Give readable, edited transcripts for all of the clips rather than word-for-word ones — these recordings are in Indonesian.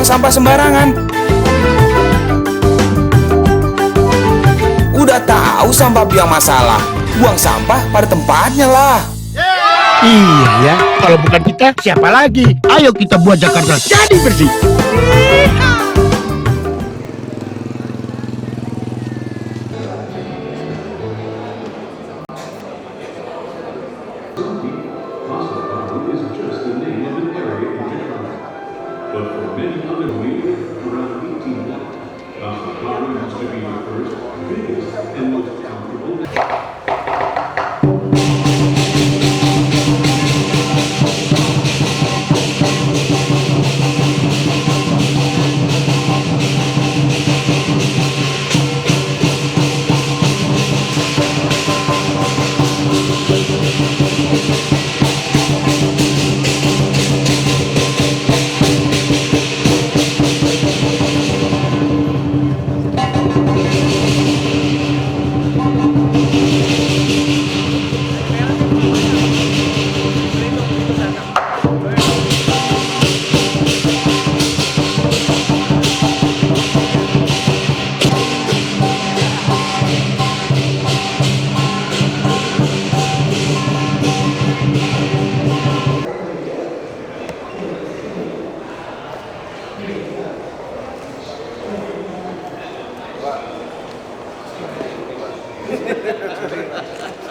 buang sampah sembarangan. Udah tahu sampah biang masalah, buang sampah pada tempatnya lah. Iya ya, kalau bukan kita siapa lagi? Ayo kita buat Jakarta jadi bersih.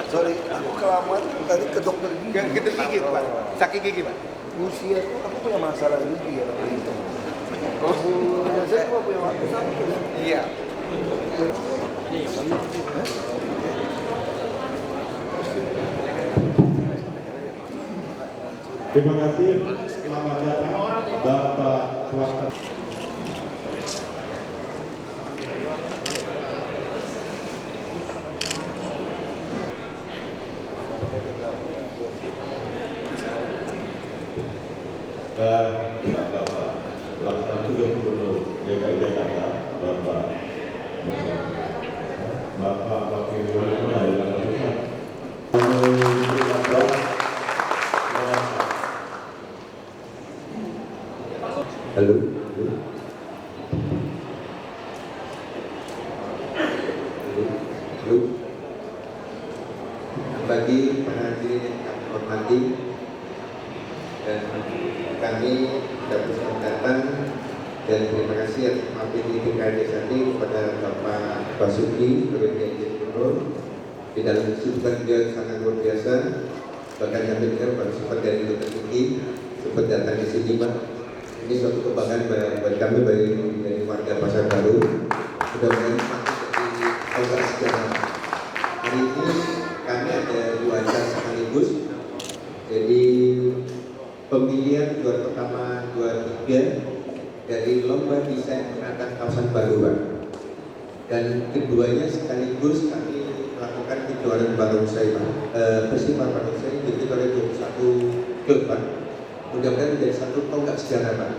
Sorry, aku kelamaan tadi ke dokter gigi. Kedok gigi, Pak. Sakit gigi, Pak. Usia aku punya masalah gigi ya waktu itu. Saya cuma punya waktu sakit. Iya. Terima kasih. Selamat datang Bapak Kuasa. Dan Bapak Pelaksana Tugas Gubernur DKI Jakarta, Bapak Wakil Wali Kota Jakarta Pusat. Halo. Bagi para hadirin yang kami hormati dan kami dapat datang dan terima kasih atas mampir di DKI Desa kepada Bapak Basuki sebagai PJ Gubernur di dalam kesibukan dia sangat luar biasa. Bahkan kami dengar pada sempat dari dokter gigi sempat datang di sini, Pak. Ini suatu kebanggaan bagi kami dari warga Pasar Baru. Mudah-mudahan seperti tonggak sejarah. Hari ini kami ada dua acara sekaligus. Jadi pemilihan juara pertama 23 dari lomba desain penata kawasan baru, Pak. Dan keduanya sekaligus kami melakukan kejuaraan barongsai, Pak. Festival barongsai diikuti oleh 21 klub, Pak. Mudah-mudahan menjadi satu tonggak sejarah, Pak.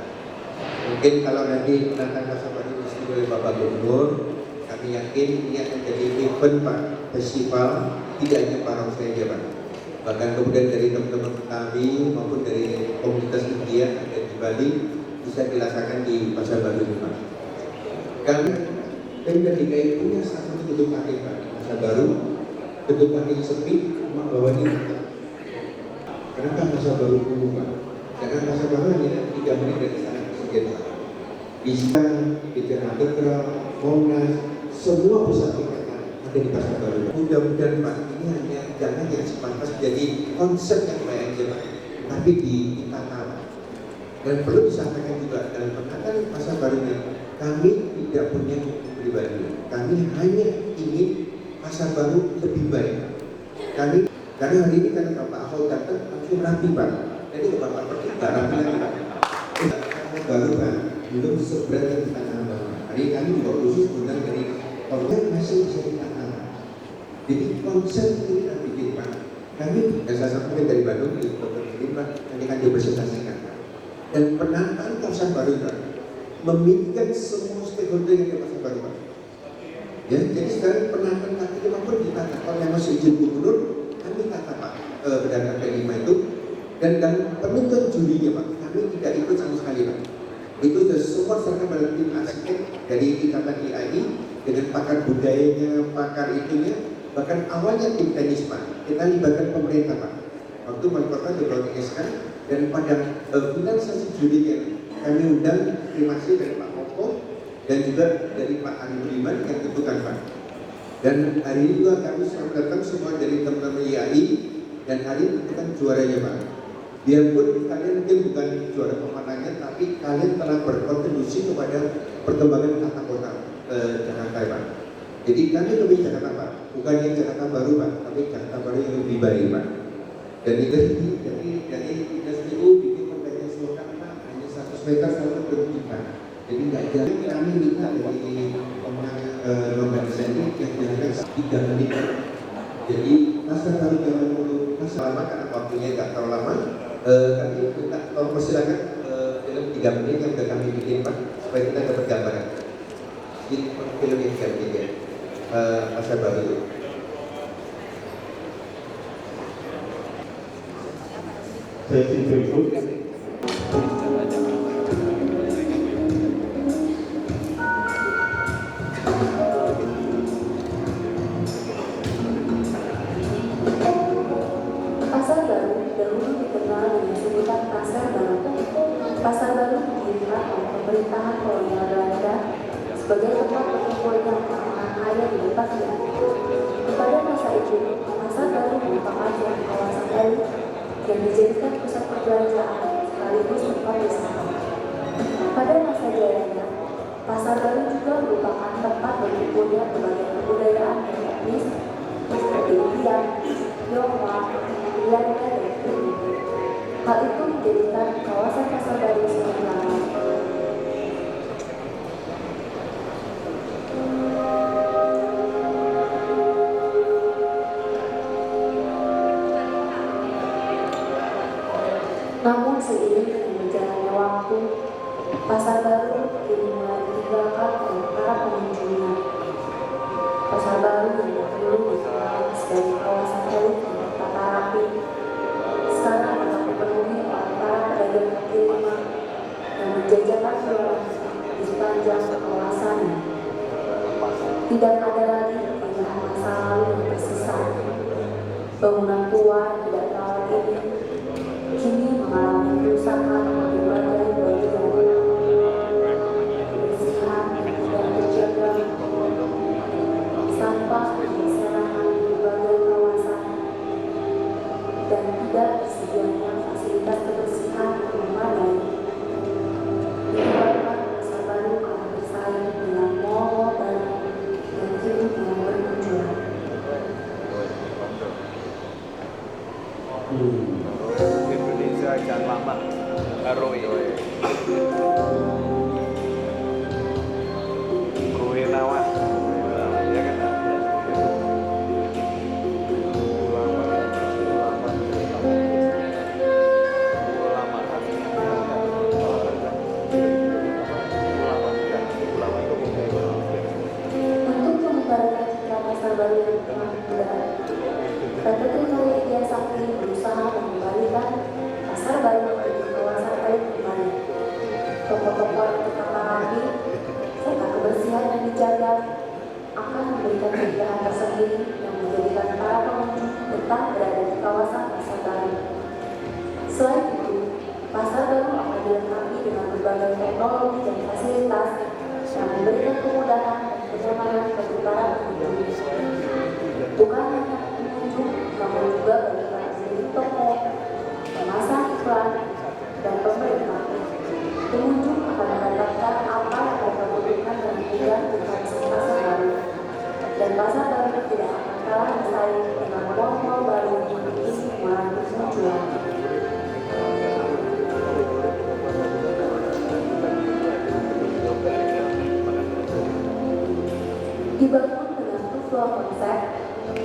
Mungkin kalau nanti penata kawasan baru disetujui oleh Bapak Gubernur, kami yakin ini akan jadi event, Pak, festival tidak hanya barongsai saja, Pak. Bahkan kemudian dari teman-teman kami maupun dari komunitas India yang ada di Bali bisa dilaksanakan di Pasar Baru ini, Pak. Kami Pemda DKI punya satu gedung parkir, Pak, di Pasar Baru. Gedung parkir sepi, rumah bawah ini. Kenapa Pasar Baru dulu, Pak? Karena Pasar Baru hanya 3 menit dari sana sekian, Pak. Bisa di Katedral, Monas, semua pusat kegiatan ada di Pasar Baru. Mudah-mudahan, Pak, ini hanya jangan yang sepantas jadi konsep yang baik aja, Pak, tapi ditata. Dan perlu disampaikan juga dalam penataan Pasar Baru ini, kami tidak punya pribadi. Kami hanya ingin Pasar Baru lebih baik. Karena hari ini kan Bapak Ahok datang langsung rapi, Pak. Jadi Bapak pergi nggak rapi lagi, Pak. Pasar Baru, Pak, belum seberat yang di Tanah Abang. Hari ini kami juga khusus undang dari konsep masih bisa ditata. Jadi konsep ini kita bikin, Pak. Kami yang saya sampaikan dari Bandung di Dr. Pak, nanti akan dipresentasikan, Pak. Dan penataan kawasan baru, Pak, memikirkan semua stakeholder yang di Pasar Baru, Pak. Ya, jadi sekarang penataan kaki lima pun ditata. Kalau yang masih izin gubernur, kami tata, Pak, berdasarkan P5 itu. Dan penentuan jurinya, Pak, kami tidak ikut sama sekali, Pak. Itu sudah semua semua serta pada tim arsitek dari Ikatan IAI dengan pakar budayanya, pakar itunya, bahkan awalnya tim tenis Pak, kita libatkan pemerintah Pak. Waktu wali kota Depok SK dan pada finalisasi jurinya kami undang, terima kasih dari Pak Koko dan juga dari Pak Ari Budiman yang tentukan Pak. Dan hari ini juga kami selalu datang semua dari teman-teman IAI dan hari ini tentukan juaranya Pak. Biarpun kalian mungkin bukan juara pemenangnya, tapi kalian telah berkontribusi kepada perkembangan tata kota Jakarta Pak. Jadi kami lebih Jakarta Pak, bukan yang Jakarta Baru Pak, tapi Jakarta Baru yang lebih baik Pak. Dan itu dari SPU bikin pembelajaran slogan Pak, hanya 100 meter satu berhentikan. Jadi nggak jadi kami minta dari pemenang lomba desain ini yang dilakukan 3 menit. Jadi pasar baru jangan dulu pasar lama karena waktunya nggak terlalu lama. Kami minta tolong persilakan film 3 menit yang sudah kami bikin Pak, supaya kita dapat gambaran. Ini film yang 3 menit ya, pasar baru itu. Sesi berikut. Pasar Baru dahulu dikenal dengan sebutan Pasar Baru. Pasar Baru didirikan oleh pemerintahan kolonial Belanda sebagai tempat berkumpulnya orang-orang kaya di Batavia. Pada masa itu, Pasar Baru merupakan kawasan elit yang dijadikan pusat perbelanjaan sekaligus tempat wisata. Pada masa jayanya, Pasar Baru juga merupakan tempat berkumpulnya berbagai kebudayaan dan etnis seperti India, Tionghoa, Belanda, dan Filipina. Hal itu menjadikan kawasan Pasar Baru semakin ramai. Namun seiring dengan berjalannya waktu, Pasar Baru kini mulai ditinggalkan oleh para pengunjungnya. Pasar Baru yang dulu dikenal sebagai kawasan elit yang tertata rapi, sekarang telah dipenuhi oleh para pedagang kaki lima yang menjajakan jualan di sepanjang kawasan. Tidak ada lagi keindahan masa lalu yang tersisa. Bangunan tua yang tidak terawat ini kini mengalami kerusakan di berbagai bagian. Kebersihan yang tidak terjaga, sampah yang berserakan di berbagai kawasan, dan tidak tersedianya fasilitas kebersihan yang memadai menyebabkan Pasar Baru akan bersaing dengan mal-mal baru yang kini mulai bermunculan. Indonesia jangan lama. Roy. Ruhinawan. Ya kan? Untuk menyebarkan citra Pasar Baru yang telah memudar, PT Trinaya India Sakti berusaha mengembalikan Pasar Baru menjadi kawasan elit kembali. Toko-toko yang tertata rapi serta kebersihan yang dijaga akan memberikan keindahan tersendiri yang menjadikan para pengunjung betah berada di kawasan Pasar Baru. Selain itu, Pasar Baru akan dilengkapi dengan berbagai teknologi dan fasilitas yang memberikan kemudahan dan kenyamanan bagi para pengunjung. Bukan hanya pengunjung, namun juga bagi para pemilik toko, pemasang iklan, dan pemerintah. Pengunjung akan mendapatkan apa yang mereka butuhkan dan mudah di kawasan Pasar Baru. Dan Pasar Baru tidak akan kalah bersaing dengan mal-mal baru yang kini mulai bermunculan. Dibangun dengan visual konsep,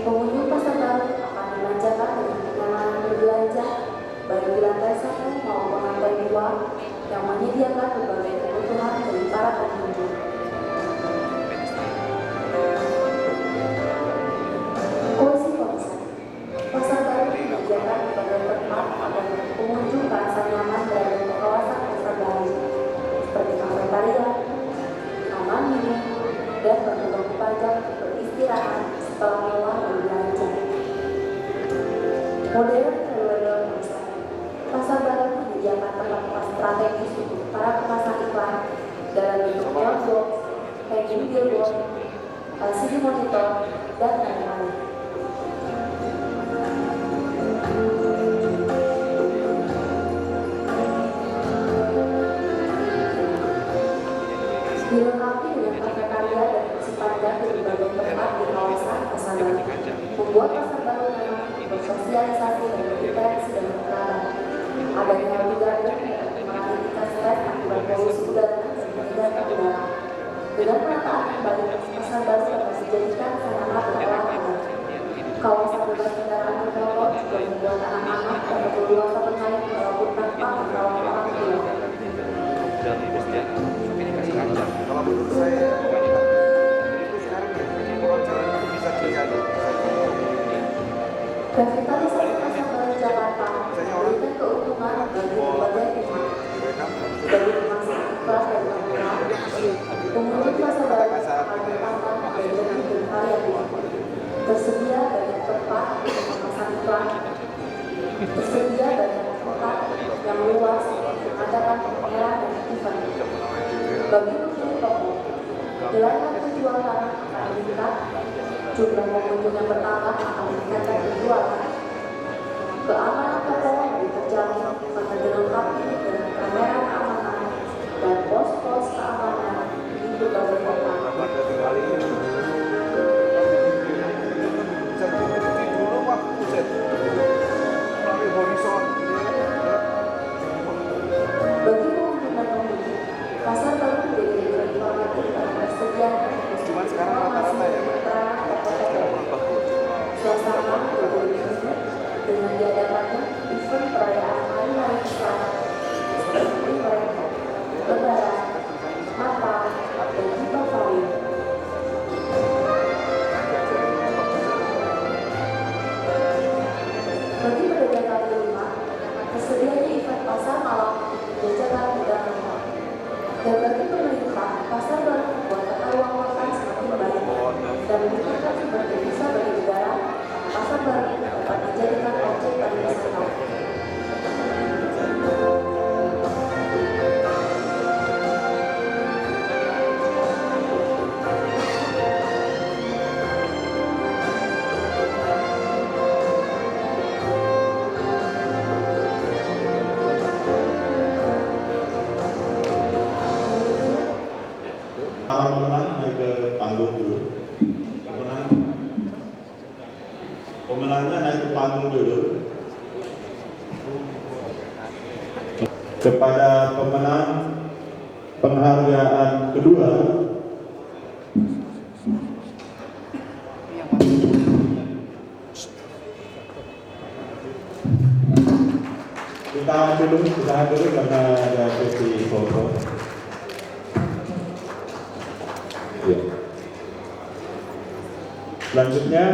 pengunjung Pasar Baru akan dimanjakan dengan kenyamanan berbelanja, baik di lantai 1 maupun lantai 2, yang menyediakan berbagai kebutuhan dari para pengunjung. Kohesi konsep, Pasar Baru menyediakan berbagai tempat agar pengunjung merasa nyaman berada di kawasan Pasar Baru, seperti kafetaria, dan bagi pajak untuk beristirahat setelah lelah berbelanja. Modern rewel pasar baru menyediakan tempat strategis untuk para pemasang iklan dalam bentuk wallbox, hanging billboard, LCD monitor, dan lain-lain. Dilengkapi dengan kafetaria dan kursi panjang di berbagai tempat di kawasan pasar baru, membuat pasar baru memang bersosialisasi dan berinteraksi dengan kerabat. Adanya hewan garden yang mengalihkan stres akibat polusi udara dan meninggalkan udara. Dengan penataan kembali pasar baru dapat dijadikan sarana berolahraga. Kawasan bebas kendaraan bermotor juga membuat anak-anak dapat berluasa bermain walaupun tanpa mengawal orang tua. Kalau menurut saya itu sekarang orang jalan itu bisa terjadi. Revitalisasi pasar baru Jakarta memberikan keuntungan bagi berbagai pihak, bagi pemasang iklan dan penggunaan. Pengunjung pasar baru akan bertambah dan lebih bervariatif. Tersedia banyak tempat untuk memasang iklan, tersedia banyak tempat yang luas untuk mengadakan pameran dan event. Bagi pemilik toko, wilayah penjualan akan meningkat, jumlah pengunjung yang bertambah akan meningkatkan penjualan. Keamanan toko lebih terjamin karena dilengkapi dengan kamera keamanan dan pos-pos keamanan di berbagai tempat. Bisa dimiliki dulu waktu set melalui horizon. Bagi pengunjung dan pembeli, pasar baru menjadi lebih informatif dan persediaan Cuman sekarang rata-rata ya, suasana menjadi lebih hidup dengan diadakannya event perayaan hari-hari besar seperti Imlek, Lebaran, Natal, dan juga Paling. Bagi pedagang kaki lima, tersedianya event pasar malam jajanan dan rumah. Dan bagi pemerintah, pasar baru membuat tata ruang makan semakin baik dan meningkatkan sumber devisa bagi negara. Pasar baru dapat dijadikan objek pariwisata. Para pemenang naik ke panggung dulu. Pemenangnya naik ke panggung dulu. Kepada pemenang penghargaan kedua, ditahan dulu karena ada sesi foto. Ya. Selanjutnya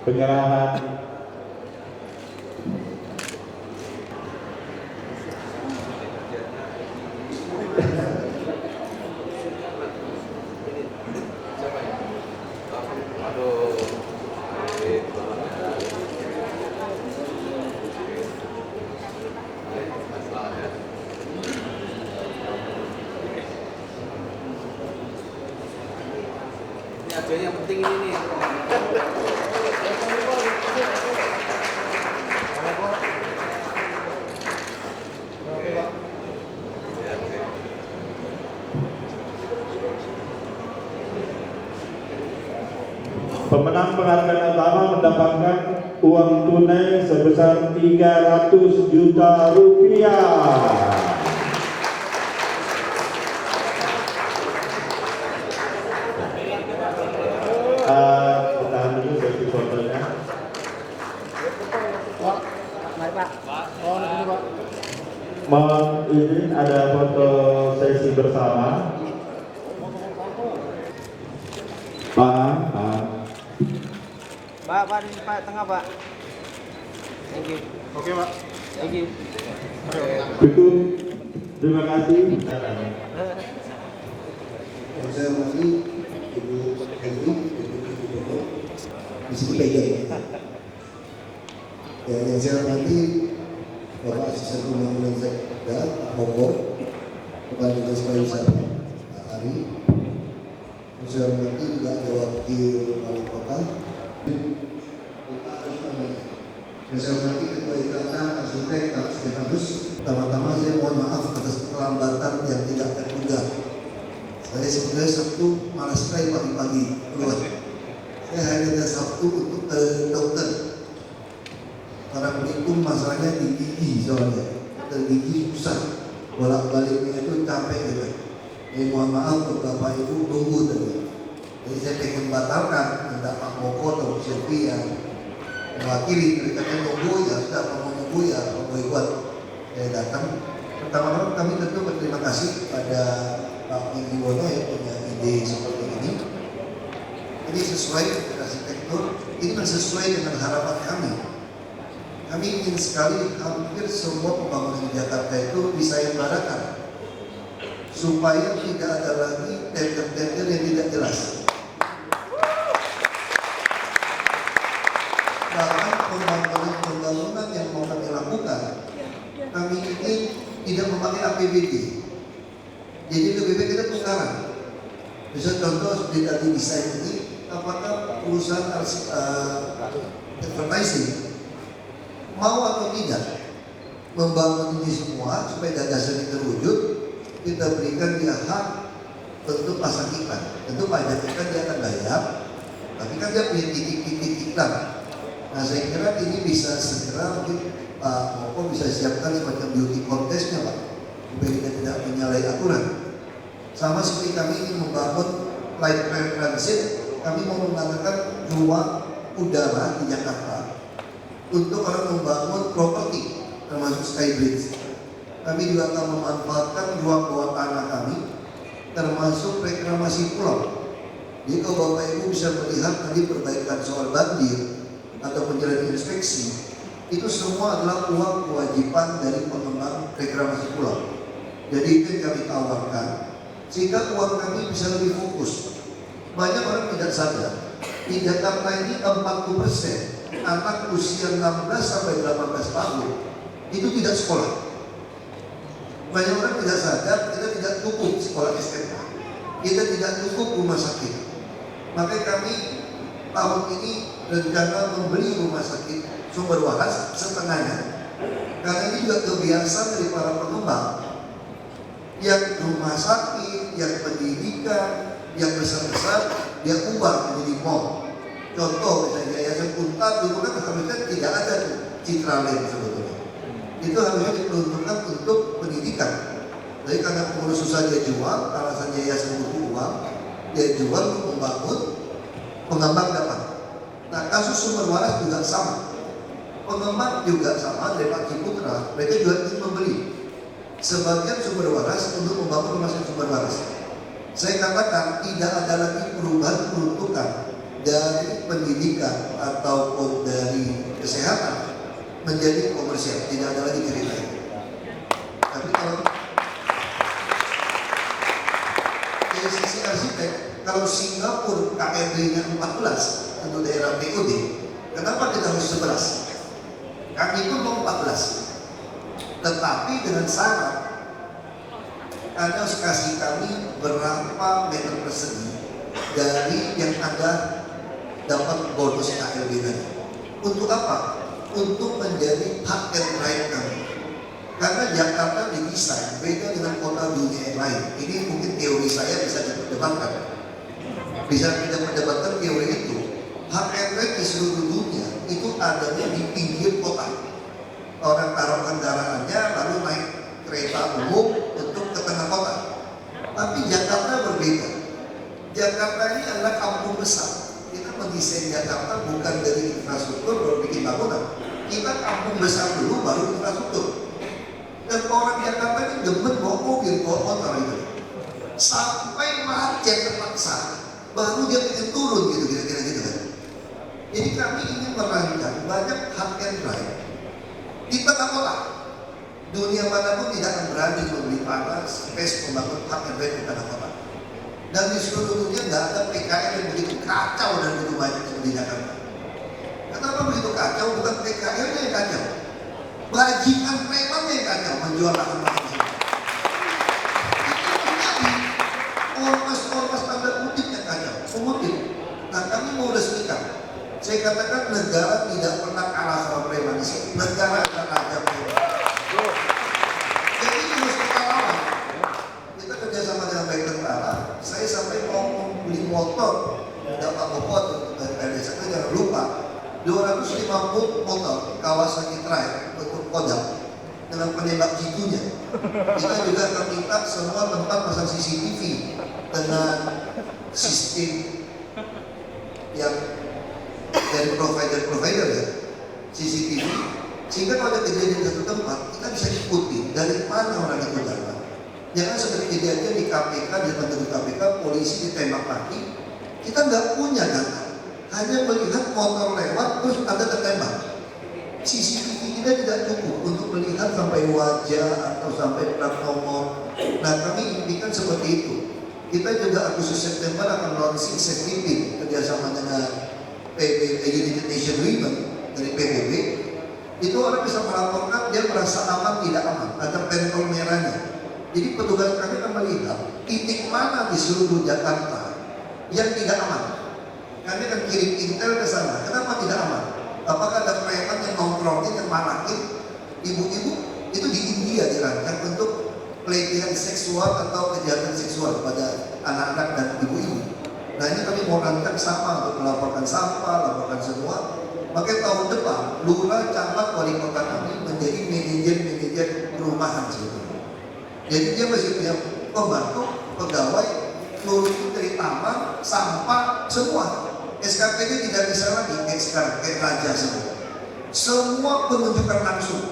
penyerahan yang penting ini nih. pemenang penghargaan utama mendapatkan uang tunai sebesar 300 juta rupiah. Tahan dulu sesi fotonya. Mohon izin ada foto sesi bersama. Pak, di tengah, Pak. Thank you. Oke, Pak. Thank you. Cukup. Terima kasih. saya hormati Ibu Henry, Ibu di sini pegang. Ya, yang saya hormati Bapak Asisten Pembangunan Sekda, Pak Monggo, Kepala Dinas Pariwisata, Pak Ari. Saya hormati juga ada Wakil Wali Kota. Saya hormati Ketua IKTA, Arsitek, Pak Stefanus. Pertama-tama saya mohon maaf atas keterlambatan yang tidak terduga. Saya sebenarnya Sabtu malas sekali pagi-pagi keluar. Saya hanya ada Sabtu untuk dokter. Karena berhitung masalahnya di gigi soalnya. Dan gigi susah. Bolak-baliknya itu capek gitu. Jadi mohon maaf untuk Bapak Ibu tunggu tadi. Jadi saya pengen batalkan, minta Pak Moko atau Silvi yang mewakili. Jadi katanya tunggu ya sudah, mau nunggu ya mau buat. Saya datang. Pertama-tama kami tentu berterima kasih pada Pak Iwono yang punya ide seperti ini. Ini sesuai dengan arsitektur, ini sesuai dengan harapan kami. Kami ingin sekali hampir semua pembangunan di Jakarta itu bisa ibaratkan supaya tidak ada lagi tender-tender yang tidak jelas. Bahkan pembangunan yang mau kami lakukan, kami ingin tidak memakai APBD. Jadi lebih baik kita tukaran. Bisa contoh seperti tadi desain ini, apakah perusahaan advertising mau atau tidak membangun ini semua supaya gagasan ini terwujud, kita berikan dia hak untuk pasang iklan. Tentu pajak iklan dia akan bayar, tapi kan dia punya titik-titik iklan. Nah saya kira ini bisa segera mungkin Pak Moko bisa siapkan semacam beauty contestnya Pak, supaya kita tidak menyalahi aturan. Sama seperti kami ingin membangun light rail transit, kami mau menggunakan ruang udara di Jakarta untuk orang membangun properti termasuk Skybridge. Kami juga akan memanfaatkan ruang bawah tanah kami termasuk reklamasi pulau. Jadi kalau Bapak Ibu bisa melihat tadi perbaikan soal banjir atau penjalan inspeksi, itu semua adalah uang kewajiban dari pengembang reklamasi pulau. Jadi itu yang kami tawarkan sehingga uang kami bisa lebih fokus. Banyak orang tidak sadar di Jakarta ini 40% anak usia 16 sampai 18 tahun itu tidak sekolah. Banyak orang tidak sadar kita tidak cukup sekolah SMA, kita tidak cukup rumah sakit. Makanya kami tahun ini rencana membeli rumah sakit sumber waras setengahnya. Karena ini juga kebiasaan dari para pengembang yang rumah sakit, yang pendidikan, yang besar-besar dia ubah menjadi mall. Contoh misalnya Yayasan Unpad dulu kan harusnya tidak ada tuh Citraland sebetulnya. Itu harusnya diperuntukkan untuk pendidikan. Tapi karena pengurus susah dia jual, alasan yayasan butuh uang, dia jual untuk membangun, pengembang dapat. Nah kasus sumber waras juga sama. Pengembang juga sama dari Pak Ciputra, mereka juga ingin membeli sebagian sumber waras untuk membangun rumah sakit sumber waras. Saya katakan tidak ada lagi perubahan peruntukan dari pendidikan ataupun dari kesehatan menjadi komersial, tidak ada lagi cerita itu. Tapi kalau dari sisi arsitek, kalau Singapura KRD-nya 14 untuk daerah POD, kenapa kita harus 11? Kami pun mau 14, tetapi dengan syarat Anda harus kasih kami berapa meter persegi dari yang Anda dapat bonus KLB tadi. Untuk apa? Untuk menjadi hak and right kami. Karena Jakarta didesain beda dengan kota dunia yang lain. Ini mungkin teori saya bisa diperdebatkan. Bisa kita perdebatkan teori itu. Hak and right di seluruh dunia itu adanya di pinggir kota. Orang taruh kendaraannya lalu naik kereta umum untuk ke tengah kota. Tapi Jakarta berbeda. Jakarta ini adalah kampung besar. Kita mendesain Jakarta bukan dari infrastruktur baru bikin bangunan. Kita kampung besar dulu baru infrastruktur. Dan orang Jakarta ini demen bawa mobil, bawa motor itu. Sampai macet terpaksa, baru dia pengen turun gitu, kira-kira gitu kan. Jadi kami ingin merancang banyak hak and right di tengah kota. Dunia manapun tidak akan berani membeli tanah space membangun hak and right di tengah kota. Dan di di seluruh dunia nggak ada PKL yang begitu kacau dan begitu banyak seperti Jakarta. Kenapa begitu kacau? Bukan PKL-nya yang kacau, bajingan premannya yang kacau menjual lahan-lahan sini. Itu terjadi ormas-ormas tanda kutip yang kacau, mengutip. Nah, kami mau resmikan. Saya katakan negara tidak pernah kalah sama premanisme. Negara akan ada preman. Jadi harus kita lawan. Kita kerjasama dengan baik tentara. Saya sampai mau membeli motor. Dapat bobot dari desa, jangan lupa 250 motor Kawasaki Trail untuk Kodam dengan penembak jitunya. Kita juga akan minta semua tempat pasang CCTV dengan sistem yang dari provider ya, CCTV, sehingga kalau ada kejadian di satu tempat kita bisa ikuti dari mana orang itu datang. Jangan seperti kejadian di KPK, di kantor KPK polisi ditembak mati, kita nggak punya data, hanya melihat motor lewat terus ada tertembak. CCTV kita tidak cukup untuk melihat sampai wajah atau sampai plat nomor. Nah, kami impikan seperti itu. Kita juga Agustus September akan launching safety pin kerjasama dengan United Nations Women dari PBB. Itu orang bisa melaporkan dia merasa aman tidak aman, ada pentol merahnya. Jadi petugas kami akan melihat titik mana di seluruh Jakarta yang tidak aman. Kami akan kirim intel ke sana. Kenapa tidak aman? Apakah ada preman yang nongkrongin, yang marahin ibu-ibu? Itu di India dirancang untuk pelecehan seksual atau kejahatan seksual pada anak-anak dan ibu-ibu. Nah, ini kami mau rancang sama untuk melaporkan sampah, laporkan semua. Makanya tahun depan lurah, camat, wali kota kami menjadi manajer perumahan sebetulnya. Jadi dia masih punya pembantu, pegawai, lurus dari taman, sampah, semua. SKPD tidak bisa lagi kayak raja semua. Semua penunjukan langsung.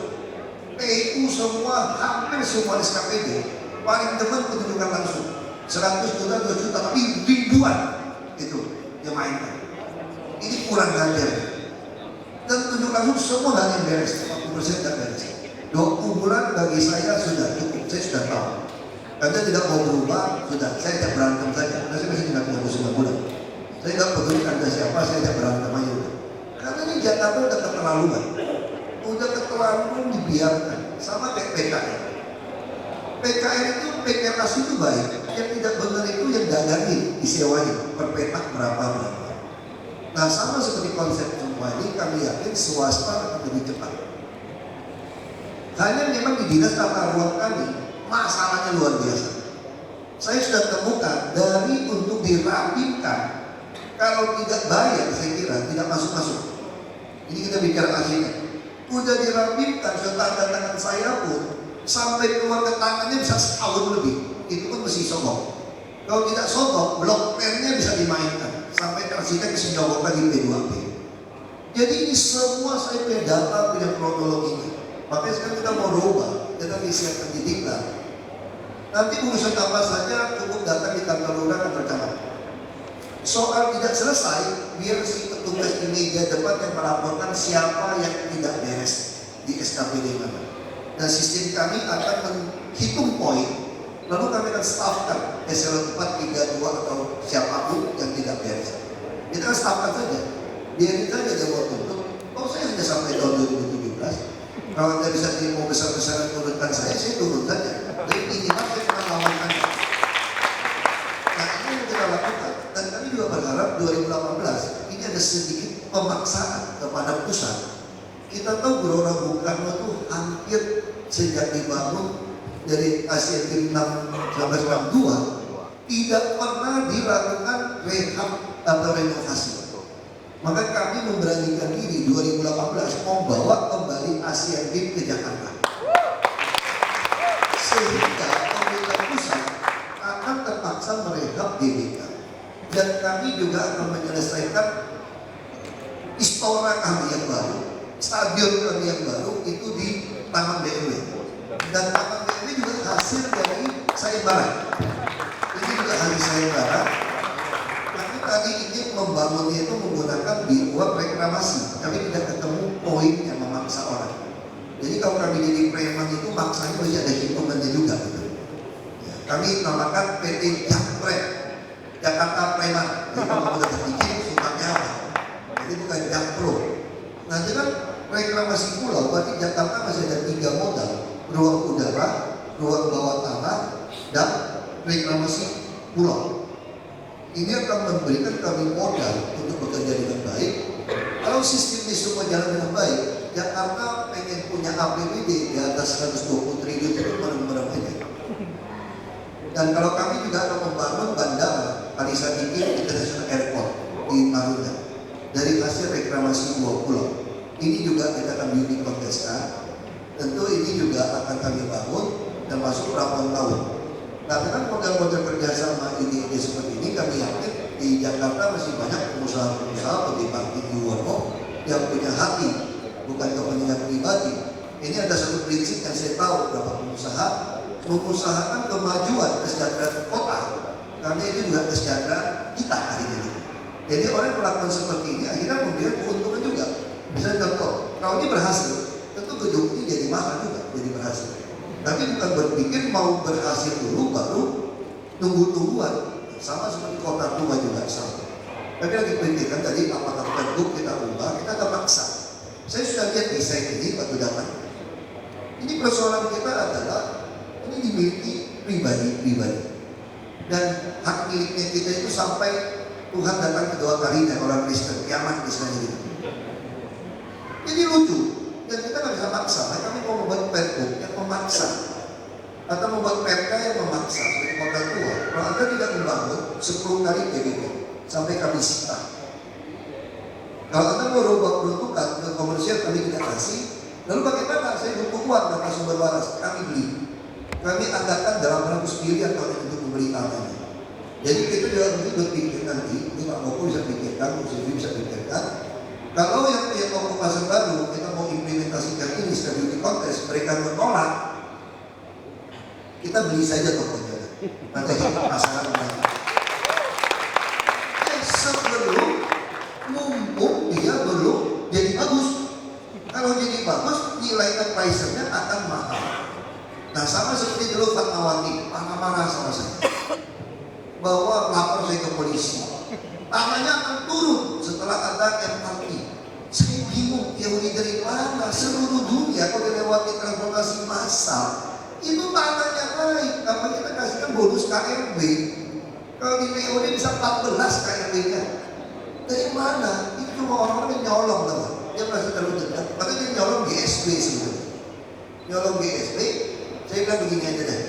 PU semua, hampir semua SKPD paling demen penunjukan langsung. 100 juta, 2 juta, tapi ribuan itu yang mainkan. Ini kurang ajar. Dan tunjuk langsung semua nggak yang beres, 40% nggak beres. 20 bulan bagi saya sudah cukup, saya sudah tahu. Anda tidak mau berubah, sudah, saya tidak berantem saja. Karena saya masih tinggal 39 bulan. Saya nggak peduli Anda siapa, saya tidak berantem aja udah. Karena ini Jakarta udah keterlaluan. Udah keterlaluan dibiarkan. Sama kayak PKL. PKL itu, PKLAS itu baik. Yang tidak benar itu yang dagangin, disewain, per petak berapa. Nah, sama seperti konsep semua ini, kami yakin swasta akan lebih cepat. Hanya memang di dinas tata ruang kami, masalahnya luar biasa. Saya sudah temukan dari untuk dirapikan, kalau tidak bayar saya kira tidak masuk-masuk. Ini kita bicara aslinya. Udah dirapikan, sudah tanda tangan saya pun, sampai keluar ke tangannya bisa setahun lebih. Itu pun mesti sogok. Kalau tidak sogok, blok plannya bisa dimainkan. Sampai arsitek bisa jawabkan di P2P. Jadi ini semua saya punya data, punya kronologinya. Makanya sekarang kita mau rubah, kita disiapkan di diklat. Nanti urusan apa saja cukup datang di kantor lurah, kantor camat. Soal tidak selesai, biar si petugas di meja depan yang melaporkan siapa yang tidak beres di SKPD mana. Dan sistem kami akan menghitung poin, lalu kami akan staffkan eselon 4, 3, 2 atau siapapun yang tidak beres. Kita akan staffkan saja, biarin saja dia mau tutup. Oh, saya hanya sampai tahun 2017. Kalau Anda bisa mau besar-besaran turunkan saya turun saja. Tapi minimal saya pernah lawankan. Nah, ini yang kita lakukan. Dan kami juga berharap 2018 ini ada sedikit pemaksaan kepada pusat. Kita tahu Gelora Bung Karno itu hampir sejak dibangun dari Asian Games 1962 tidak pernah dilakukan rehab atau renovasi. Maka kami memberanikan diri 2018 membawa kembali Asian Games ke Jakarta. Sehingga pemerintah pusat akan terpaksa merehab GBK. Dan kami juga akan menyelesaikan istora kami yang baru, stadion kami yang baru itu di Taman BMW. Dan Taman BMW juga hasil dari sayembara. Ini juga hasil sayembara. Tadi ingin membangunnya itu menggunakan uang reklamasi, tapi tidak ketemu poin yang memaksa orang. Jadi kalau kami jadi preman itu maksanya masih ada hitungannya juga gitu. Ya, kami namakan PT Japret. preman. Jadi kalau kamu dapat izin, sifatnya apa? Jadi bukan jakpro. Nah dengan reklamasi pulau, berarti Jakarta masih ada 3 modal: ruang udara, ruang bawah tanah, dan reklamasi pulau. Ini akan memberikan kami modal untuk bekerja dengan baik. Kalau sistem ini semua jalan dengan baik, Jakarta pengen punya APBD di atas 120 triliun itu benar-benar banyak. Dan kalau kami juga akan membangun bandara Ali Sadikin International Airport di Marunda dari hasil reklamasi 2 pulau. Ini juga kita akan bikin kontestan. Tentu ini juga akan kami bangun dan masuk rampung tahun. Nah dengan model-model kerjasama ini seperti ini, kami yakin di Jakarta masih banyak pengusaha-pengusaha seperti Pak Yuwono yang punya hati, bukan kepentingan pribadi. Ini ada satu prinsip yang saya tahu, beberapa pengusaha mengusahakan kemajuan kesejahteraan kota, karena itu juga kesejahteraan kita hari ini. Jadi orang melakukan seperti ini akhirnya memberikan keuntungan juga. Misalnya contoh, kalau ini berhasil, tentu gedung ini jadi mahal juga, jadi berhasil. Tapi bukan berpikir mau berhasil dulu baru tunggu-tungguan. Sama seperti kota tua juga sama. Tapi lagi pikirkan tadi apakah bentuk kita ubah, kita akan maksa. Saya sudah lihat desain ini waktu datang. Ini persoalan kita adalah ini dimiliki pribadi-pribadi. Dan hak miliknya kita itu sampai Tuhan datang kedua kalinya, orang Kristen, kiamat misalnya gitu. Jadi lucu. Dan kita nggak bisa maksa. Nah, kami mau membuat pergub yang memaksa atau membuat perda yang memaksa seperti kota tua. Kalau Anda tidak membangun 10 kali PBB sampai kami sita. Kalau Anda mau rubah peruntukan ke komersial kami tidak kasih. Lalu bagaimana? Saya butuh uang dari sumber waras, kami beli. Kami anggarkan dalam 100 miliar tahun untuk membeli tanahnya. Jadi kita juga berpikir nanti, ini Pak Moko bisa pikirkan, Bu Sylvie bisa pikirkan. Kalau yang punya toko pasar baru, kita mau implementasikan ini stability kontes, mereka menolak, kita beli saja tokonya. Nanti kita pasaran lagi. Sebelum mumpung dia belum jadi bagus. Kalau jadi bagus, nilai appraisernya akan mahal. Nah sama seperti dulu Fatmawati, marah-marah sama saya, bahwa lapor saya ke polisi. Tanahnya akan turun setelah ada MRT. Saya bingung, teori dari mana? Seluruh dunia kalau dilewati transportasi massal itu tanahnya naik. Apa kita kasihkan bonus KMB? Kalau di POD bisa 14 KMB-nya. Dari mana? Itu cuma orang-orang yang nyolong, teman. Dia merasa terlalu dekat. Makanya dia nyolong GSB sebetulnya. Nyolong GSB, saya bilang begini aja deh.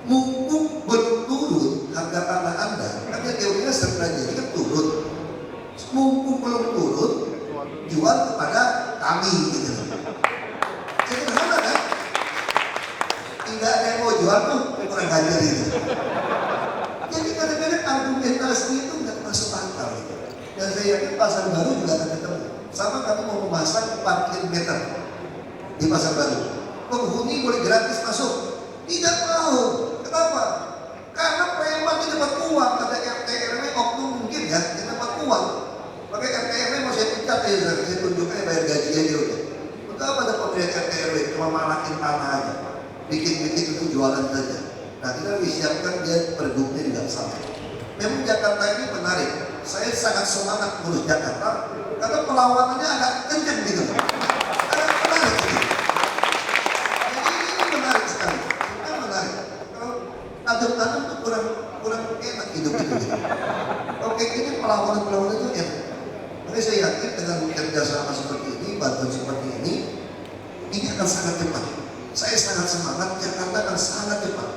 Mumpung belum turun harga tanah Anda, karena teorinya setelah jadi kan turun. Mumpung belum turun, jual kepada kami gitu. Sederhana kan? Tidak ada yang mau jual tuh kurang ajar itu. Jadi kadang-kadang argumentasi itu nggak masuk akal gitu. Dan saya yakin pasar baru juga akan ketemu. Sama kami mau memasang parkir meter di pasar baru. Penghuni boleh gratis masuk. Tidak mau. Kenapa? Karena preman itu dapat uang. Ada RT RW oknum mungkin ya, dia dapat uang. Pakai RT RW mau saya pecat ya, saya tunjukkan bayar gaji aja udah. Untuk apa dapat dari RT RW? Cuma malakin tanah aja, bikin-bikin itu jualan saja. Nah kita disiapkan dia pergubnya juga sama. Memang Jakarta ini menarik. Saya sangat semangat ngurus Jakarta karena perlawanannya agak kenceng gitu. Agak menarik gitu. Jadi ini menarik sekali. Ini menarik. Kalau adem-adem tuh kurang enak hidup gitu. Oke, ini perlawanan itu enak. Tapi saya yakin dengan kerjasama seperti ini, bantuan seperti ini akan sangat cepat. Saya sangat semangat, Jakarta akan sangat cepat.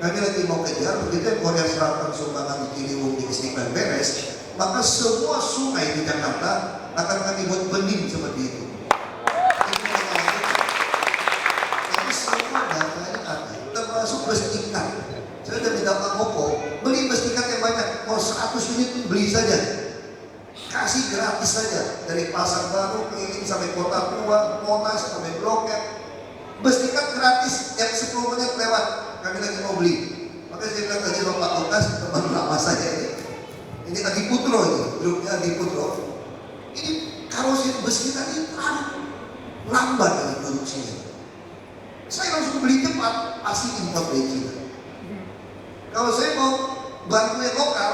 Kami lagi mau kejar, begitu yang Korea Selatan sumbangan di Ciliwung di Istiqlal beres, maka semua sungai di Jakarta akan kami buat bening seperti itu. Jadi semua datanya ada, termasuk bus tingkat. Saya sudah minta Pak Moko, beli bus tingkat yang banyak, mau 100 unit beli saja. Kasih gratis saja, dari Pasar Baru keliling sampai Kota Tua, Monas sampai Blok M. Bus tingkat gratis, yang 10 menit lewat. Kami lagi mau beli. Maka saya bilang tadi Bapak Lukas, teman lama saya ini Adi Putro ini, grupnya Adi Putro. Ini karosi bus kita ini lambat dari produksinya. Saya langsung beli cepat, pasti import dari Cina. Kalau saya mau bantu yang lokal,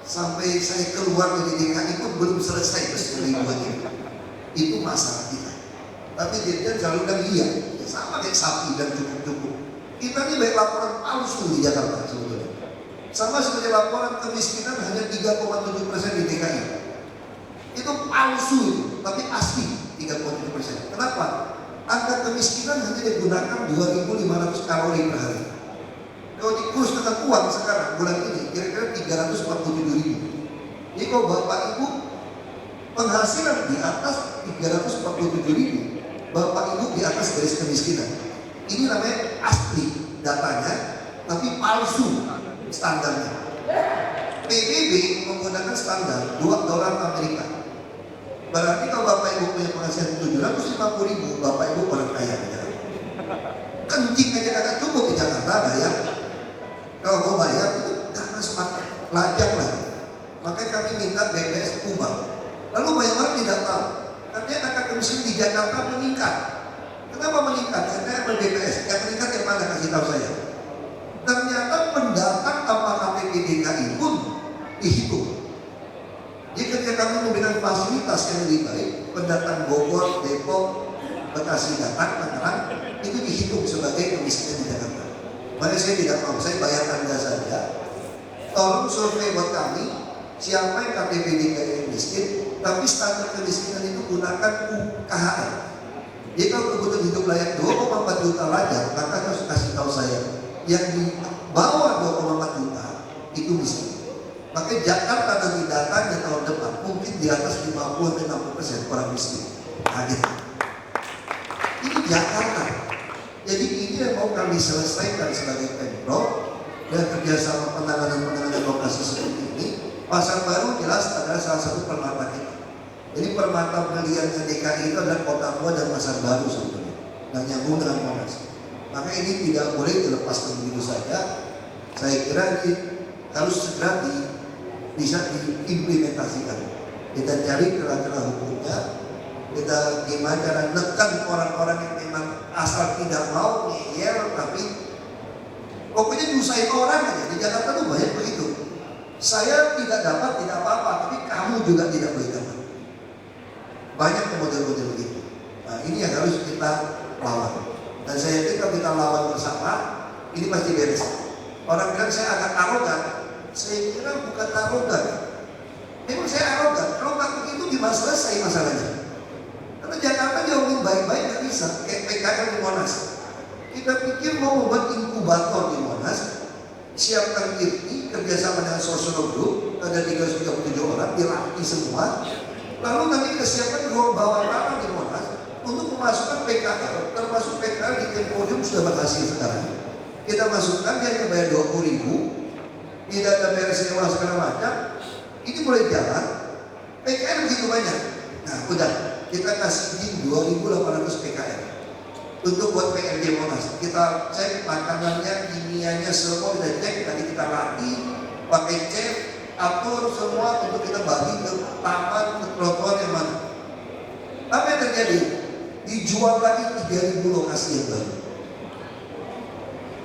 sampai saya keluar dari DKI pun belum selesai perselingkuhan itu. Itu masalah kita. Tapi dia selalu bilang iya, ya sama kayak sapi dan cukup-cukup. Kita ini baik laporan palsu di Jakarta sebetulnya. Sama seperti laporan kemiskinan hanya 3,7% di DKI. Itu palsu itu, tapi asli 3,7%. Kenapa? Angka kemiskinan hanya digunakan 2.500 kalori per hari. Kalau dikurus dengan uang sekarang bulan ini kira-kira 347.000. Jadi kalau Bapak Ibu penghasilan di atas 347.000, Bapak Ibu di atas garis kemiskinan. Ini namanya asli datanya, tapi palsu standarnya. PBB menggunakan standar $2 Amerika. Berarti kalau Bapak Ibu punya penghasilan 750.000, Bapak Ibu orang kaya di Jakarta. Kencing aja kagak cukup di Jakarta bayar. Kalau mau bayar itu gak masuk akal, lajang lagi. Makanya kami minta BPS ubah. Lalu banyak orang tidak tahu, katanya angka kemiskinan di Jakarta meningkat. Kenapa meningkat? Saya BPS, yang meningkat yang mana kasih tahu saya. Ternyata pendatang tanpa KTP DKI pun dihitung. Jadi ketika kami memberikan fasilitas yang lebih baik, pendatang Bogor, Depok, Bekasi datang, Tangerang, itu dihitung sebagai kemiskinan di Jakarta. Makanya saya tidak mau, saya bayar Anda saja. Tolong survei buat kami, siapa yang KTP DKI yang miskin, tapi standar kemiskinan itu gunakan UKHR. Jadi kalau kebutuhan hidup layak 2,4 juta lajang, maka harus kasih tahu saya, yang di bawah 2,4 juta itu miskin. Makanya Jakarta nanti datanya tahun depan mungkin di atas 50-60% orang miskin. Kaget. Ini Jakarta. Jadi ini yang mau kami selesaikan sebagai Pemprov dan kerjasama penanganan lokasi seperti ini. Pasar Baru jelas adalah salah satu permata kita. Jadi permata pilihannya DKI itu adalah Kota Tua dan Pasar Baru sebetulnya. Dan nyambung dengan Monas. Maka ini tidak boleh dilepaskan begitu saja. Saya kira ini harus segera bisa diimplementasikan. Kita cari celah-celah hukumnya. Kita gimana cara nekan orang-orang yang memang asal tidak mau ngeyel, tapi pokoknya nyusahin orang aja. Di Jakarta tuh banyak begitu. Saya tidak dapat, tidak apa-apa, tapi kamu juga tidak boleh dapat. Banyak model-model begitu. Nah ini yang harus kita lawan. Dan saya yakin kalau kita lawan bersama, ini pasti beres. Orang bilang saya agak arogan. Saya kira bukan arogan. Memang saya arogan. Kalau nggak begitu gimana selesai masalahnya? Karena Jakarta diomongin baik-baik nggak bisa. Kayak PKL di Monas. Kita pikir mau membuat inkubator di Monas, siapkan diri kerjasama dengan social group, ada 337 orang, dilatih semua. Lalu nanti kita siapkan ruang bawah tanah di Monas untuk memasukkan PKL, termasuk PKL di Tempodium sudah berhasil sekarang. Kita masukkan dia hanya bayar 20.000, tidak ada bayar sewa segala macam. Ini mulai jalan. PKL begitu banyak. Nah, udah kita kasih izin 2.800 PKL untuk buat PRJ Monas. Kita cek makanannya, kimianya semua kita cek. Tadi kita latih, pakai cek, atur semua untuk kita bagi ke taman, ke trotoar yang mana. Apa yang terjadi? Dijual lagi 3.000 lokasi yang baru.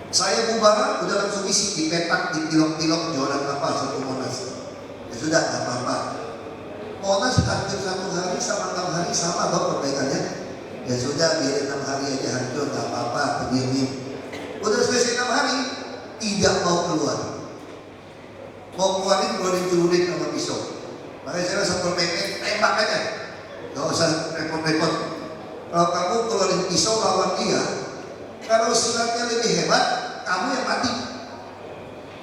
Saya bubar, udah langsung isi di petak, di pilok-pilok jualan apa satu Monas. Ya sudah, nggak apa-apa. Monas hancur 1 hari sama 6 hari sama dong perbaikannya. Ya sudah, biarin 6 hari aja hancur, nggak apa-apa, begini. Udah selesai 6 hari, tidak mau keluar. Mau keluarin celurit sama pisau. Makanya saya Satpol PP tembak aja, nggak usah repot-repot. Kalau kamu keluarin pisau lawan dia, kalau silatnya lebih hebat, kamu yang mati.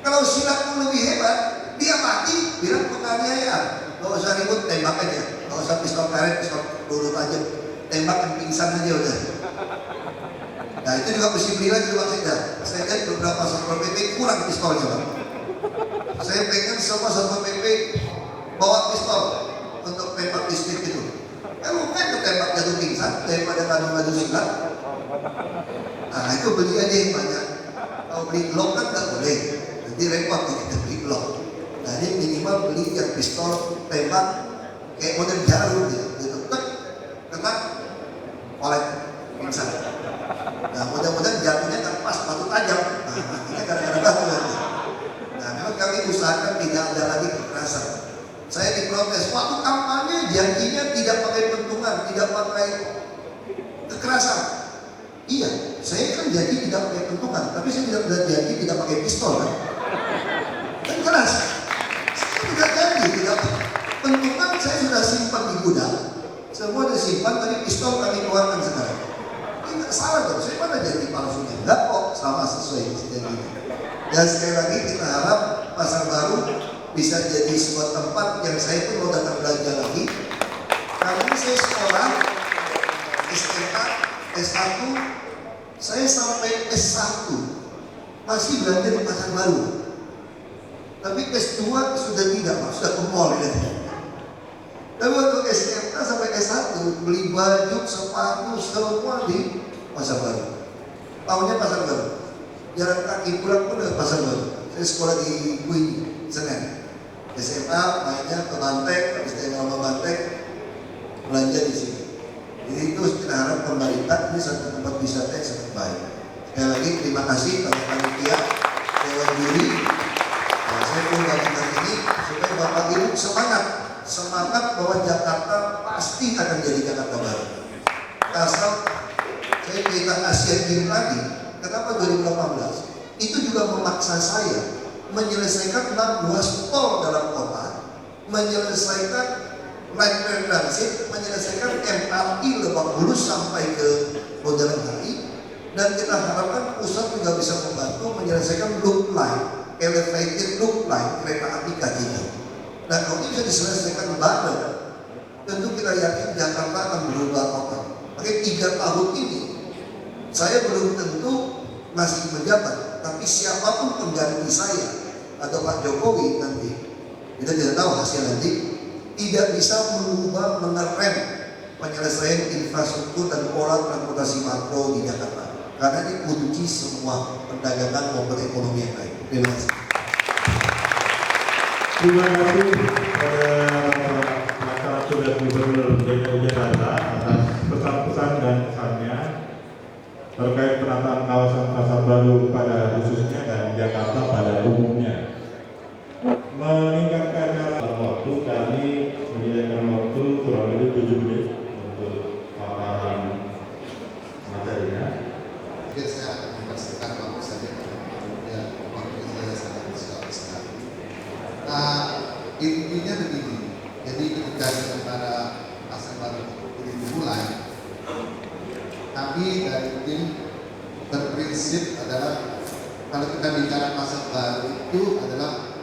Kalau silatmu lebih hebat, dia mati, bilang penganiayaan. Gak usah ribut, tembak aja. Gak usah pistol karet, pistol peluru tajam. Tembak yang pingsan aja udah. Nah itu juga mesti beli lagi Bang Sekda. Saya lihat beberapa Satpol PP kurang pistolnya Bang. Saya pengen semua Satpol PP bawa pistol untuk tembak listrik itu. Kalau pengen tembak jatuh pingsan daripada ngadu-ngadu silat. Nah itu beli aja yang banyak. Kalau beli glock kan nggak boleh, nanti repot nih kita beli glock. Nah ini minimal beli yang pistol tembak kayak model jarum gitu, tek kena oleh pingsan. Nah mudah-mudahan jatuhnya kan pas batu tajam. Nah akhirnya gara-gara batu nanti. Nah memang kami usahakan tidak ada lagi kekerasan. Saya diprotes, waktu kampanye janjinya tidak pakai pentungan, tidak pakai kekerasan. Iya, saya kan janji tidak pakai pentungan, tapi saya tidak janji tidak pakai pistol kan? Kan keras. Saya tidak janji tidak pentungan, saya sudah simpan di gudang. Semua disimpan, tadi pistol kami keluarkan sekarang. Ini nggak salah dong, saya mana janji palsunya? Enggak kok, sama sesuai janji. Dan sekali lagi kita harap Pasar Baru bisa jadi sebuah tempat yang saya pun mau datang belanja lagi. Karena saya sekolah SMA, S1, saya sampai S1 masih belanja di Pasar Baru. Tapi S2 sudah tidak, sudah ke mall ya. Tapi waktu SMA sampai S1 beli baju, sepatu, semua di Pasar Baru. Tahunya Pasar Baru. Jalan kaki pulang pun ke Pasar Baru. Saya sekolah di Bui, Senen. SMA mainnya ke Banteng, habis dari Mama Banteng belanja di sini. Jadi itu kita harap pemerintah ini satu tempat wisata yang sangat baik. Sekali lagi terima kasih kepada panitia Dewan Juri. Nah, saya pun lakukan ini supaya Bapak Ibu semangat bahwa Jakarta pasti akan jadi Jakarta baru. Asal saya cerita Asian Games lagi, kenapa 2018? Itu juga memaksa saya menyelesaikan 6 ruas tol dalam kota, menyelesaikan light rail transit, menyelesaikan MRT Lebak Bulus sampai ke Bundaran HI, dan kita harapkan pusat juga bisa membantu menyelesaikan loop line, elevated loop line kereta api KCJ. Dan kalau ini bisa diselesaikan bareng, tentu kita yakin Jakarta akan berubah total. Makanya 3 tahun ini saya belum tentu masih menjabat, tapi siapapun pengganti saya atau Pak Jokowi nanti, kita tidak tahu hasil nanti, tidak bisa mengubah, mengerem penyelesaian infrastruktur dan pola transportasi makro di Jakarta. Karena ini kunci semua perdagangan maupun ekonomi yang baik. Terima kasih. Terima kasih kepada Masyarakat Sudah Gubernur DKI Jakarta atas pesan-pesan dan kesannya terkait penataan kawasan Pasar Baru pada khususnya dan Jakarta pada umumnya. Meningkatkan waktu, kami menyediakan waktu kurang lebih 7 menit untuk paparan materinya. Mungkin saya akan memastikan waktu saja, ya waktu saya sangat sekali. Nah, intinya begini. Jadi ketika sementara Pasar Baru ini dimulai, kami dari tim berprinsip adalah kalau kita bicara Pasar Baru itu adalah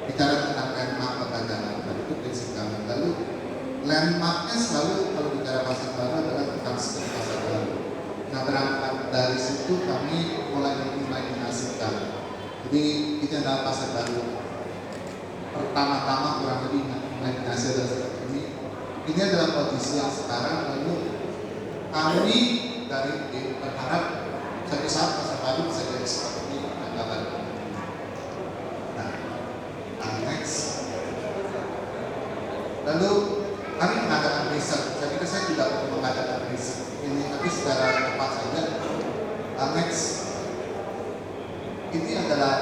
bicara tentang landmark perdagangan, itu prinsip kami. Lalu landmarknya selalu kalau bicara Pasar Baru adalah tentang seperti Pasar Baru. Nah, berangkat dari situ kami mulai mengimajinasikan. Jadi itu adalah Pasar Baru. Pertama-tama kurang lebih imajinasi adalah seperti ini. Ini adalah kondisi yang sekarang. Lalu kami dari tim berharap suatu saat Pasar Baru bisa jadi seperti Jakarta. Next. Lalu kami mengadakan riset. Saya kira saya tidak perlu mengadakan riset ini, tapi secara cepat saja. Next. Ini adalah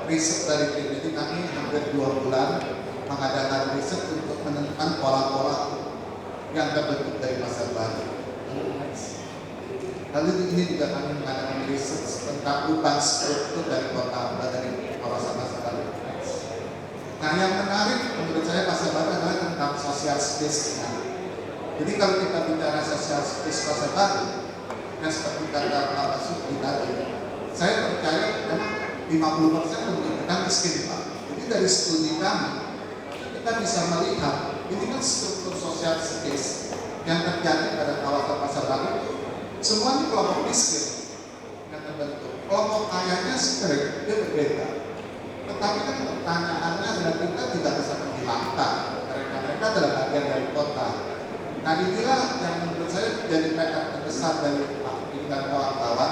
riset dari tim. Jadi kami hampir 2 bulan mengadakan riset untuk menentukan pola-pola yang terbentuk dari Pasar Baru. Lalu ini juga kami mengadakan riset tentang urban struktur dari kota, dari kawasan Pasar Baru. Nah, yang menarik menurut saya Pasar Baru adalah tentang social space-nya. Jadi kalau kita bicara social space Pasar Baru, yang seperti kata Pak Basuki tadi, saya percaya memang 50% menunjukkan miskin, Pak. Jadi dari studi kami, kita bisa melihat ini kan struktur social space yang terjadi pada kawasan Pasar Baru. Semuanya kelompok miskin yang terbentuk. Kelompok kayanya sebenarnya dia berbeda. Tetapi kan pertanyaannya adalah kita tidak bisa menghilangkan mereka adalah bagian dari kota. Nah, inilah yang menurut saya jadi PR terbesar dari Pak Ibu dan kawan-kawan.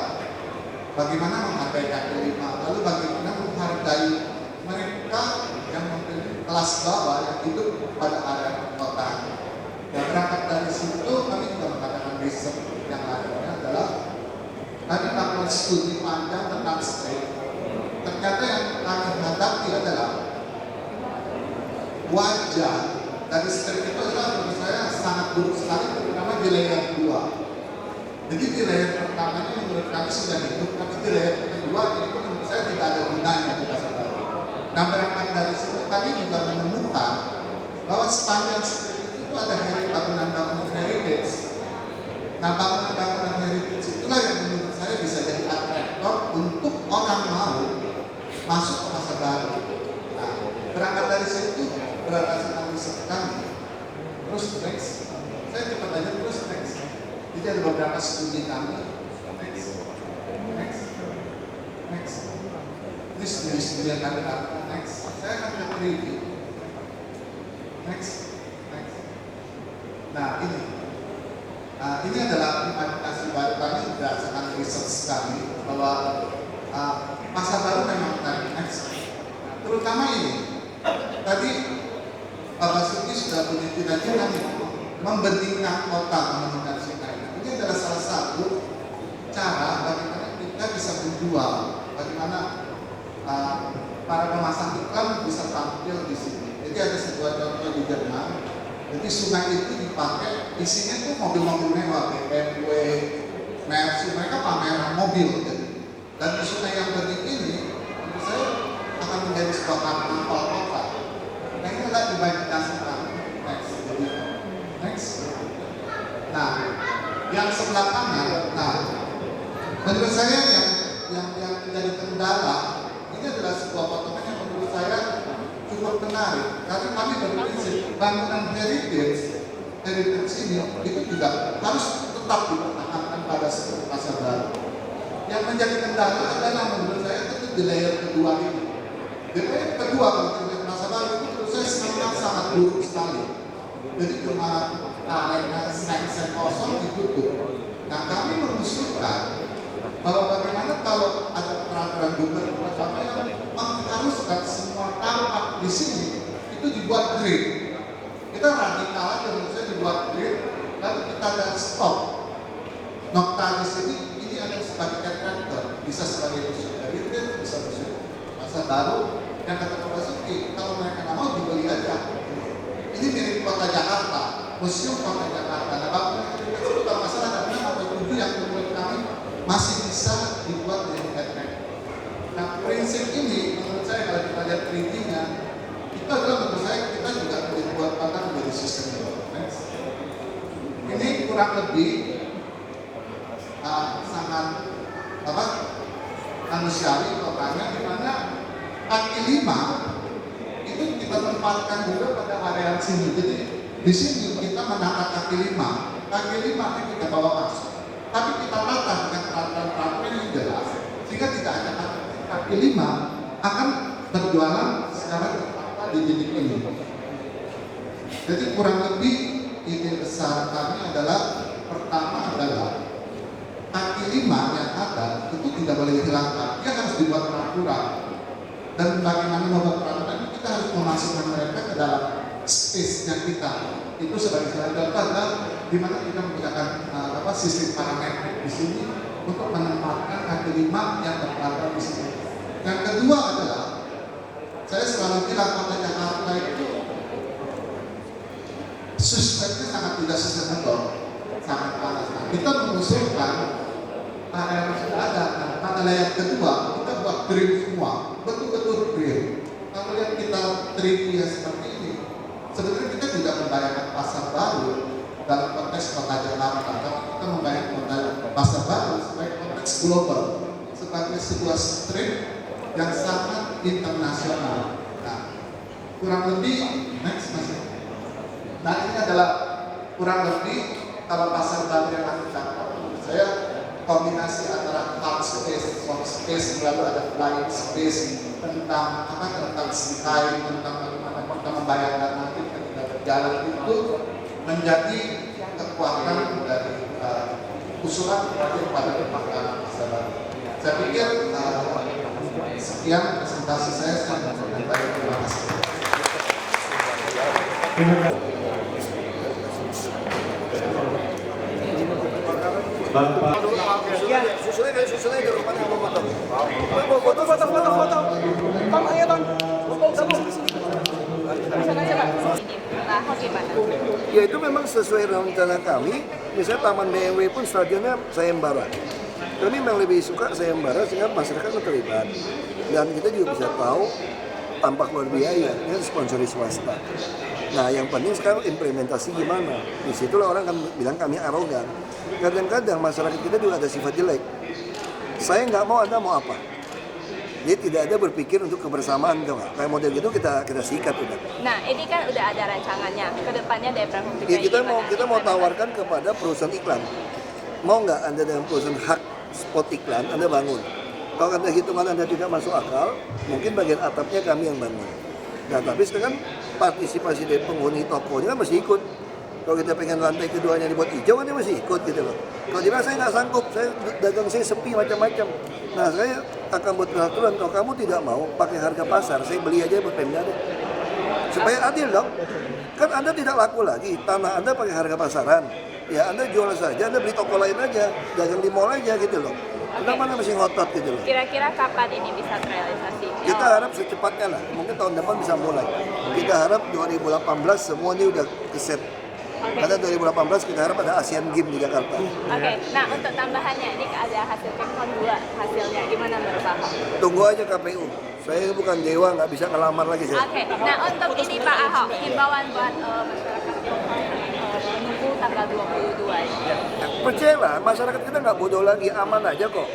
Bagaimana menghargai kaki lima, lalu bagaimana menghargai mereka yang memiliki kelas bawah yang hidup pada area kota. Dan berangkat dari situ kami juga mengadakan riset yang lainnya adalah kami melakukan studi panjang tentang street. Ternyata yang kami hadapi adalah wajah dari strip itu adalah menurut saya sangat buruk sekali, terutama di layer 2. Jadi di layer pertama ini menurut kami sudah hidup, tapi di layer kedua ini menurut saya tidak ada gunanya di Pasar Baru. Nah, berangkat dari situ kami juga menemukan bahwa sepanjang strip itu ada bangunan-bangunan heritage. Nah, bangunan-bangunan heritage itulah yang menurut saya bisa jadi atraktor untuk orang mau masuk ke Pasar Baru. Nah, berangkat dari situ berdasarkan riset kami. Terus next, saya cepat aja terus next. Jadi ada beberapa studi kami. Next. Ini studi yang kami lakukan. Next. Saya akan ke preview. Next. Nah, ini adalah implementasi baru kami berdasarkan riset kami bahwa Pasar Baru memang next. Terutama ini. Tadi Pak Basuki sudah punya cita-cita membeningkan kota meningkat sungai. Ini adalah salah satu cara bagaimana kita bisa menjual, bagaimana para pemasang iklan bisa tampil di sini. Jadi ada sebuah contoh di Jerman. Jadi sungai itu dipakai, isinya tuh mobil-mobil mewah, BMW, Mercy, mereka pameran mobil. Gitu. Dan di sungai yang bening ini, menurut saya akan menjadi sebuah karnaval kota. Nah, ini adalah imajinasi kami. Next. Nah, yang sebelah kanan, menurut saya yang menjadi kendala ini adalah sebuah potongan yang menurut saya cukup menarik. Karena kami berprinsip bangunan heritage ini itu juga harus tetap dipertahankan pada sebuah Pasar Baru. Yang menjadi kendala adalah menurut saya itu di layer kedua ini. Di layer kedua kalau kita Pasar Baru itu menurut saya sangat buruk sekali. Jadi cuma seng kosong ditutup. Nah, kami mengusulkan bahwa bagaimana kalau ada peraturan gubernur yang mengharuskan semua tampak di sini itu dibuat grid. Kita radikal aja menurut saya dibuat grid, lalu kita ada stop. Nokta di sini ini ada sebagai attractor, bisa sebagai museum heritage, bisa museum Pasar Baru. Yang kata Pak Basuki, kalau mereka nggak mau dibeli aja. Ini mirip kota Jakarta, museum kota Jakarta. Nah, bangunan heritage itu kalau masalah ada 6 atau 7 yang menurut kami masih bisa dibuat dari attractor. Nah, prinsip ini menurut saya kalau kita lihat 3D-nya, itu adalah menurut saya kita juga membuat kota menjadi sustainable. Ini kurang lebih sangat manusiawi kotanya, di mana kaki 5 itu kita tempatkan juga pada area sini. Jadi di sini kita menangkap kaki 5 ini kita bawa masuk. Tapi kita tata dengan peraturan-peraturan yang jelas, sehingga tidak ada kaki 5 akan berjualan secara tertata di titik ini. Jadi kurang lebih ide besar kami adalah pertama adalah kaki 5 yang ada itu tidak boleh dihilangkan, dia harus dibuat peraturan. Dan bagaimana membuat peraturan kita harus memasukkan mereka ke dalam space-nya kita. Itu sebagai contoh adalah di mana kita menggunakan sistem parametrik di sini untuk menempatkan kaki 5 yang terpantau di sini. Yang kedua adalah saya selalu bilang kota Jakarta itu suspeknya sangat tidak sustainable, sangat panas. Nah, kita mengusulkan area yang sudah ada. Nah, pada layer kedua kita buat green semua, betul-betul green. Kalau lihat kita 3D seperti ini, sebenarnya kita tidak membayangkan Pasar Baru dalam konteks kota Jakarta, tapi kita membayangkan Pasar Baru sebagai konteks global, sebagai sebuah strip yang sangat internasional. Nah, kurang lebih next masih. Nah, ini adalah kurang lebih kalau Pasar Baru yang akan dicapai menurut saya kombinasi antara hard space, soft space, lalu ada flying space tentang sky, tentang bagaimana kita membayangkan nanti ketika berjalan itu menjadi kekuatan dari usulan pada pemakaran Pasar Baru. Saya pikir sekian presentasi saya sangat baik. Terima kasih. Bapak susunnya ke rumahnya mau foto. Bang, ayo bang. Bisa nggak? gimana? Ya itu memang sesuai rencana kami. Misalnya Taman BMW pun stadionnya sayembara. Kami memang lebih suka sayembara sehingga masyarakat terlibat. Dan kita juga bisa tahu tanpa keluar biaya, ini sponsori swasta. Nah yang penting sekarang implementasi gimana. Disitulah orang kan bilang kami arogan. Kadang-kadang masyarakat kita juga ada sifat jelek. Saya nggak mau, Anda mau apa? Jadi tidak ada berpikir untuk kebersamaan, kayak model gitu kita sikat udah. Nah ini kan udah ada rancangannya, kedepannya dari Pemprov DKI. Ya, kita mau tawarkan kepada perusahaan iklan. Mau nggak Anda dengan perusahaan hak spot iklan, Anda bangun. Kalau Anda hitungan Anda tidak masuk akal, mungkin bagian atapnya kami yang bangun. Nah tapi sekarang partisipasi dari penghuni tokonya kan masih ikut. Kalau kita pengen lantai keduanya dibuat hijau kan dia masih ikut gitu loh. Kalau dia saya nggak sanggup, dagang saya sepi macam-macam. Nah saya akan buat peraturan, kalau kamu tidak mau pakai harga pasar, saya beli aja buat Pemda deh. Supaya adil dong. Kan Anda tidak laku lagi, tanah Anda pakai harga pasaran. Ya Anda jual saja, Anda beli toko lain aja, dagang di mall aja gitu loh. Kenapa Anda mesti ngotot gitu loh. Kira-kira kapan ini bisa terrealisasi? Kita harap secepatnya lah, mungkin tahun depan bisa mulai. Kita harap 2018 semua ini udah keset. Karena 2018 kita harap ada Asian Games di Jakarta. Oke, nah untuk tambahannya ini ada hasil Pemkon 2 hasilnya gimana menurut Pak Ahok? Tunggu aja KPU. Saya bukan dewa, nggak bisa ngelamar lagi saya. Oke, nah untuk ini Pak Ahok, himbauan buat masyarakat menunggu tanggal 22 ini. Percayalah, masyarakat kita nggak bodoh lagi, aman aja kok.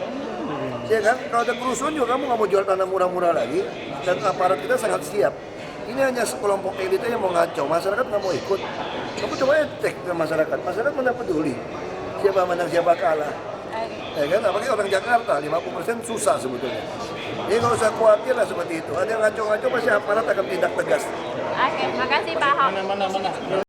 Ya kan, kalau ada kerusuhan juga kamu nggak mau jual tanah murah-murah lagi. Dan aparat kita sangat siap. Ini hanya sekelompok elit yang mau ngaco, masyarakat nggak mau ikut. Kamu coba cek ke masyarakat mana peduli. Siapa menang, siapa kalah. Ya kan, apalagi orang Jakarta, 50% susah sebetulnya. Jadi nggak usah khawatir lah seperti itu. Ada yang ngaco-ngaco, pasti aparat akan tindak tegas. Oke, makasih Pak Ahok.